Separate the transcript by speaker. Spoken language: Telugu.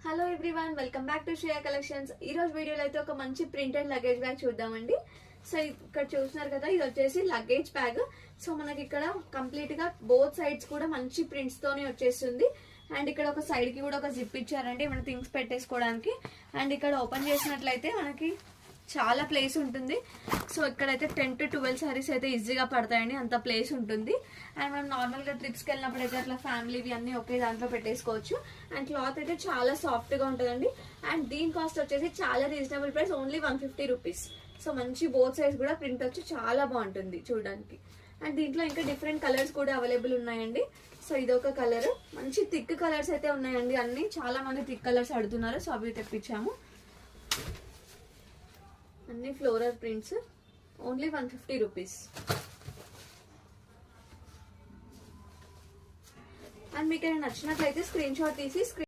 Speaker 1: Hello everyone, welcome back to Shreya collections. ఈ రోజు వీడియోలో అయితే ఒక మంచి ప్రింటెడ్ లగేజ్ బ్యాగ్ చూద్దామండి. సో ఇక్కడ చూస్తున్నారు కదా, ఇది వచ్చేసి లగేజ్ బ్యాగ్. సో మనకి ఇక్కడ కంప్లీట్ గా బోత్ సైడ్స్ కూడా మంచి ప్రింట్స్ తోనే వచ్చేస్తుంది. అండ్ ఇక్కడ ఒక సైడ్ కి కూడా ఒక జిప్ ఇచ్చారండి మన థింగ్స్ పెట్టేసుకోవడానికి. అండ్ ఇక్కడ ఓపెన్ చేసినట్లయితే మనకి చాలా ప్లేస్ ఉంటుంది. సో ఇక్కడైతే 10 to 12 సారీస్ అయితే ఈజీగా పడతాయండి, అంత ప్లేస్ ఉంటుంది. అండ్ మనం నార్మల్గా ట్రిప్స్కి వెళ్ళినప్పుడు అయితే అట్లా ఫ్యామిలీవి అన్ని ఒకే దాంట్లో పెట్టేసుకోవచ్చు. అండ్ క్లాత్ అయితే చాలా సాఫ్ట్గా ఉంటుందండి. అండ్ దీని కాస్ట్ వచ్చేసి చాలా reasonable price, only 150 rupees. So మంచి బోత్ సైజ్ కూడా ప్రింట్ వచ్చి చాలా బాగుంటుంది చూడడానికి. అండ్ దీంట్లో ఇంకా డిఫరెంట్ కలర్స్ కూడా అవైలబుల్ ఉన్నాయండి. సో ఇదొక కలర్, మంచి థిక్ కలర్స్ అయితే ఉన్నాయండి. అన్ని చాలా మంది థిక్ కలర్స్ అడుగుతున్నారు, సో అవి తెప్పించాము. అన్ని floral prints, only 150 rupees. And మీకు నచ్చినట్లయితే స్క్రీన్ షాట్ తీసి